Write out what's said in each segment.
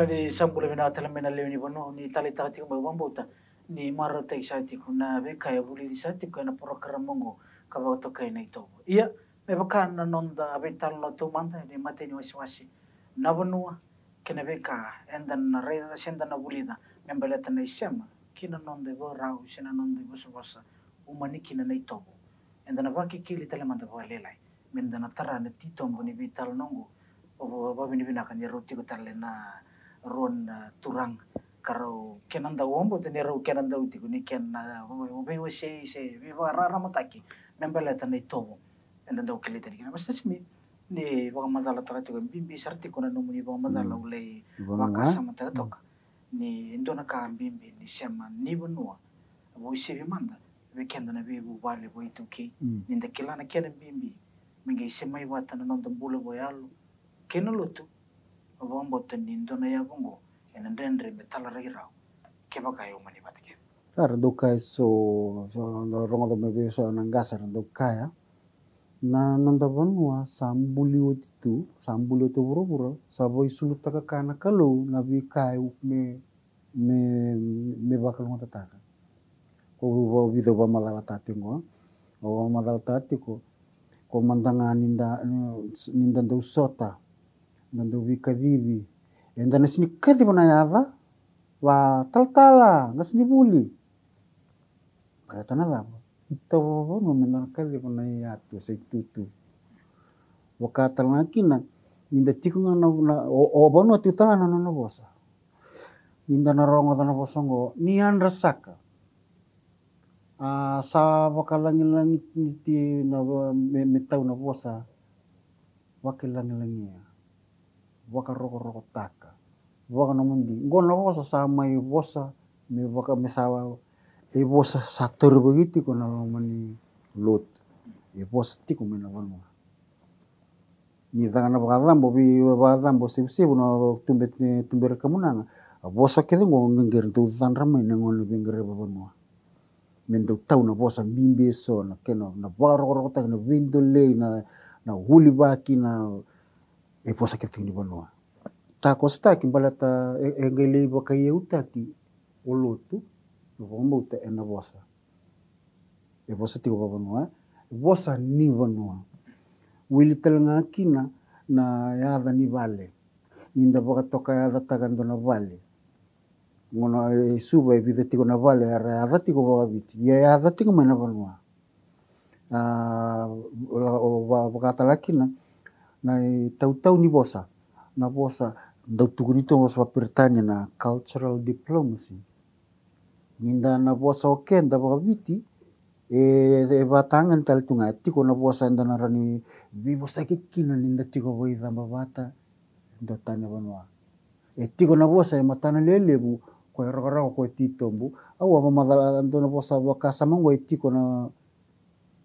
di sambule vina talamena leo ni bono ni talita tiko mbambota ni mara tai satiko na ve kaya buli di satiko na program mongo kawa to kai nei to ia me baka na nonda abetal no to manda ni mate ni wasi na bonua kena ve ka endan na reda senda na bulida membeleta na isema kina nonde bo rau sina nonde bo sosa umani kina nei to endan baki kili talamanda bo lelai mendana tara na titombo ni vital nongo o babini binakan ya roti ko talena ron turang karo kenan da wombo te nero kenan da uti ni ken be we se be rara mataki membele ta nei tobo enda do kelita ni basta simi ni baka madala ta to bimbi sarti ko na no muni baka madala ule baka sama ta toka ni ndona ka bimbi ni sema ni bonua bo se bi manda be kenda na be bu vale bo ituki ni nda kelana kena bimbi mingi sema i wata na nonda bula boyalo kena lutu bombo tenindo na ya bongo enandendre metala rairao ke baka yo mani batake ar doka so no rongo do mebe so nangasa doka ya na nonda bonua sambuli otitu sambuli to buro sabo isulu taka kana kalu na bi kai me bakal ngota taka ko bido ba malala tatingo o malala tatiko ko mandanga ninda do sota nando bikadibi enda na sini kadi bona yava wa taltala ngas dibuli kaya tanala ito no menang kadi bona yatu sai tutu wakatal nakina ninda tikunga na o bono titala na no bosa ninda na rongo na bosongo ni andrasaka sa wakalangi ti na metau na bosa wakilangi waka roko taka waka nomundi ngona bosa sama i bosa me waka mesawa e bosa satur begitu kona mani lot e bosa tiku mena wano ni dangana bakadam bobi bakadam bosi no tumber kamunanga bosa kede ngo ngir tu tanrama ngon bingere babano mendo tau na bosa bimbe so na keno na roko taka na windole na huli baki na e posa ke tini bonua ta costa ki balata engele boka yeuta ki olotu no bombo te ena bosa e bosa ti bonua bosa ni bonua wili telanga kina na yada ni vale ninda boka toka yada tagando na vale ngono e suba e bide ti na vale ara yada ti boka biti yada ti mena bonua boka talakina na tau ni bosa na bosa do tugunito bosa pertanya na cultural diplomacy ninda na bosa oken da biti e batangan tal tunga tiko na bosa nda na rani bi bosa kikina ninda tiko boy da babata do tanya banwa e tiko na bosa e matana lelebu ko rogara ko titombu awa mamadala ndo na bosa boka samango e tiko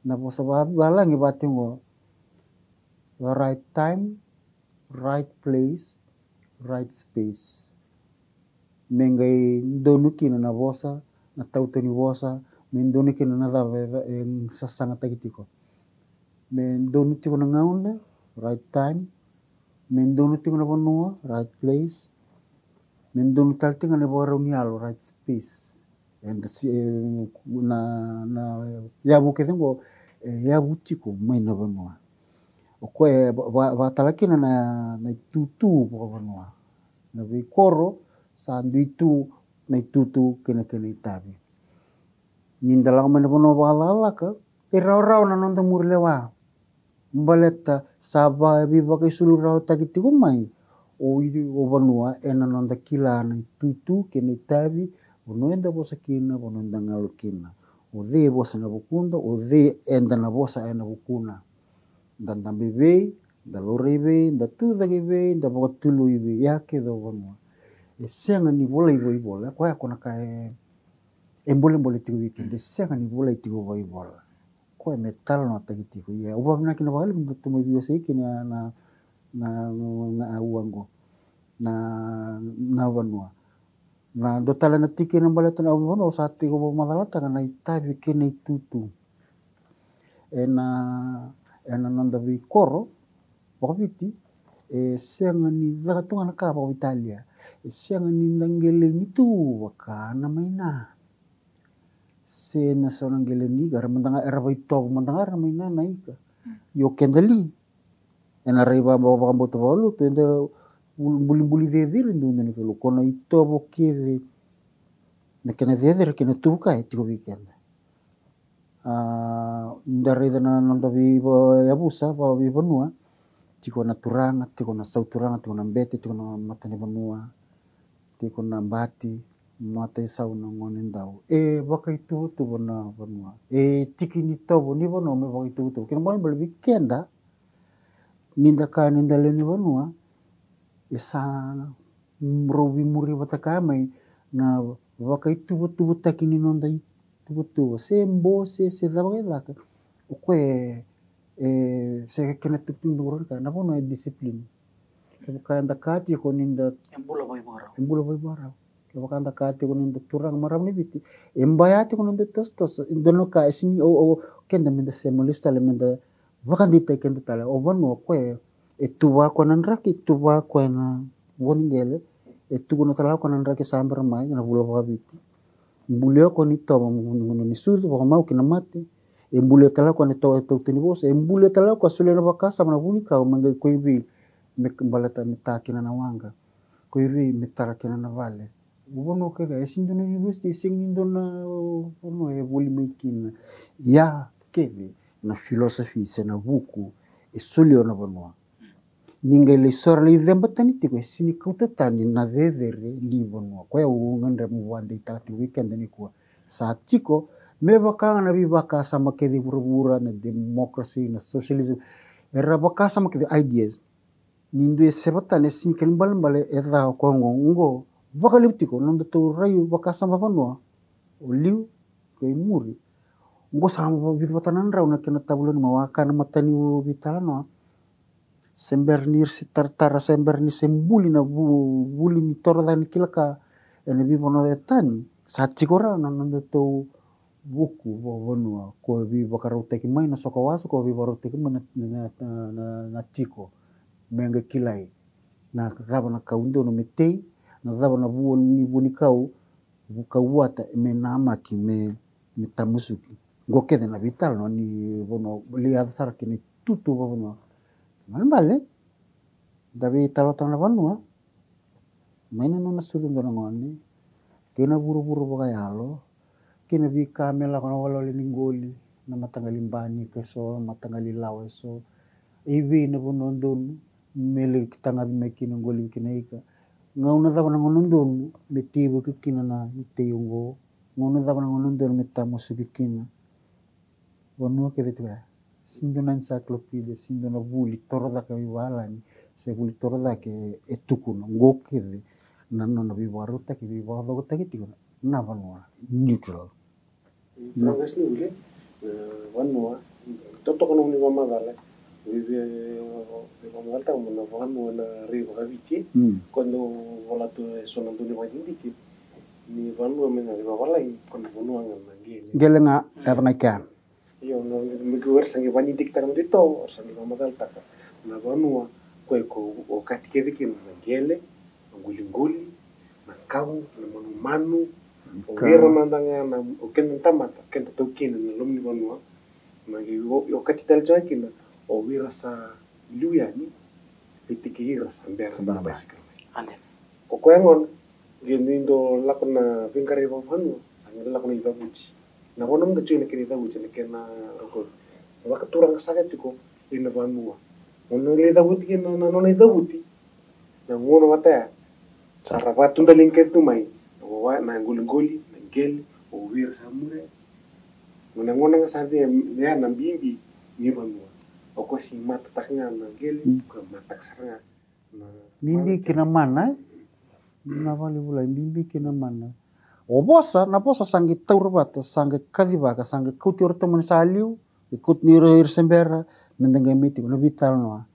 na bosa balangi batingo the right time, right place, right space. Mengai donuki na bosa, na tautani bosa, mendonuki na nada yang sasanga tagitiko. Mendonuki ko na ngauna, right time. Mendonuki ko na bonua, right place. Mendonuki talti na boronialo, right space. And na yabu ketengo yabu tiko mai na bonua. Okoe batalaki na tutu poko banua na koro sandu itu na tutu kena itabi ninda lang mana bono balala ka irau na nonta murlewa mbaleta saba bi bakai sulu rau tagiti kumai o banua ena nonta kila na tutu kena itabi bono enda bosa kina bono enda ngalukina o de bosa na bukunda o de enda na bosa ena bukuna dan bebe da lorebe da tu da gebe da botulu ibe yake do bonua e senga ni bola ibo bola ko akona ka e boleh tigo weekend e senga ni bola tigo bola ko metal no tagiti ko ya uba na kina bale mbuto mo biyo sei kina na uango na bonua na do tala na tike na bala tana bonua sati ko madalata kana itabi kina tutu ena nanda vi koro bokabiti sianga ni lakatunga na kapa o Italia sianga ni nangele ni tu wakana maina se na so nangele ni gara mandanga era baito mandanga maina naika yo kendali ena reba ba kambo to bolu tende buli de dir ndu ne ko kona ito bo kede na kena de dir kena tuka e tiko weekend ndare na nanda vi ya busa ba vi bonua tiko na turanga tiko na sauturanga tiko na mbete tiko na matane bonua tiko na mbati mata sau na ngone ndau baka itu tu bona bonua tiki ni to ni bono me baka itu tu kena mal weekenda ninda ka ninda le ni bonua sana mrobi muri batakamai na baka itu tu takini nonda tu sembo se dawa la ukwe se kena tutu ndoron ka na bono disiplin ka anda kati ko ninda embula boy bara ka anda kati ko ninda turang maram ni biti embayati ko ninda tos indono ka sini o kenda minda semolista le minda vakandita kenda tala o bono kwe etuwa ko nan raki tuwa ko na wongele etu ko tala ko nan raki sambar mai na bulo biti mbulio ko ni to mo ni sudu ko mau kina mate mbulio tala ko ni to tini bos mbulio tala ko sule na bakasa mana buni ka manga ko ibi me balata mitakina na wanga ko ibi mitarakina na vale ubono ke ga esin dona university sing dona ono e buli making ya keve na philosophy sena buku e sulio na bono ningele sorli dembatani tiko sini kutatani na vevere li bono ko ya ngandre mu wande tati weekend ni ko sa tiko me bakanga na bibaka sama ke di burbura na democracy na socialism era baka sama ke ideas nindu sebatane sini kan balbale era ko ngo baka liptiko nondo to rayu baka sama bono oliu ko muri ngo sama bibatanan raw na kena tabulon mawaka na matani bitalano sembernir si tartara semberni sembuli na buli ni torda ni kilaka ene bibono etani sachi kora nando to buku bonua ko bi bakaro teki mai na sokawasu ko bi baro teki mana na tiko menga kilai na kaba na kaundo no metei na kaba na buni kau buka wata me nama ki me tamusuki goke de na vital no ni bono liad sar ki ni tutu bono malbale dabi talo tang na banua maina no nasudu ndona ngoni kena buru-buru bagayalo kena bi kamela kono walo liningoli na matangali mbani keso matangali lawe so ibi na bonondon mele kitanga mekina ngoli kinaika ngauna da bana ngonondon metibu kikina na iteyungo ngauna da bana ngonondon metamo sugikina bonua ke betwa sindona encyclopedia sindona buli torda ka vivalani se buli torda ke etukuno ngokere nanno na vivaruta ke vivado ta ke tigona na vanwa neutral Progress ni ule vanwa toto kono ni mama dale vive mama alta mo na vanwa na riva gavici quando volato sono due vagindiki ni vanwa me na riva valai quando vanwa ngene gelenga ernakan io non mi guarda sangue vanni dictare dito sangue mama alta na vanwa ko o katike diki na gele nguli na kau na manu o vera mandanga na o ken tamata ken to ken na lomni vanwa na o katital jakina o vera sa luyani pitike ira sa mbera ande o koengon genindo lakona vinkari vanwa sangue lakona ivabuchi na bonong ka chine kini dabuchi na kena ko waka turang saga tiko ina vanwa ono le dabuti kena na no le dabuti na ngono mata sarapa tunda linket tu mai o wa na ngulingoli na gel o wir samure ngona ngona nga sabe ya na bimbi ni vanwa o ko si mata taknya na gel ko mata saranga na bimbi kina mana na vale bula bimbi kina mana o bosa na bosa sangi taurbata sangi kadibaka sangi kutir teman saliu ikut niro sembera mendengai miti no vital no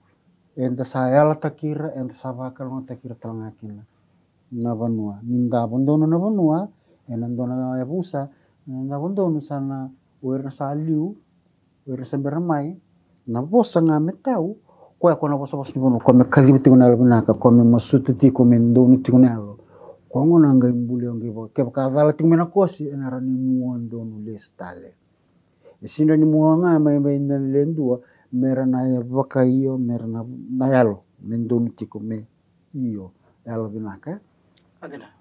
enta sayala takira enta sabakal no takira talangakina na vanua ninda bondono na vanua enandona ya busa na bondono sana uer saliu uer sembera mai na bosa nga metau koe kona bos ni bono kome kalibiti kona albinaka kome masututi kome ndonu tikunelo kongo nanga imbuli onge bo ke bakadala tingmena kosi enara ni muondo no lestale esinda ni muanga mai na lendua mera na ya baka iyo mera na yalo mendonu tikume iyo yalo binaka adina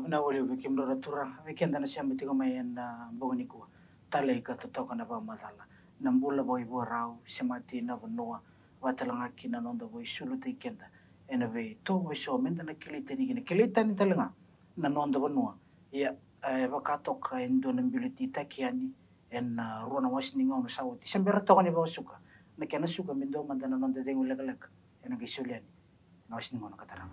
na wali bikim do ratura weekend na siya mitiko may na bogoni ko talay ka totoo na ba madala nambula boy borao semati na vanua watalanga kina nonda boy suluti kenda enave to boy so menda na kilita ni talanga na nonda vanua ya bakatok endo nambiliti takiani en ruana wasninga no sawti sembera to ni ba suka na kena suka mendo mandana nonda dengu lagalak en gisulian na wasninga no katarang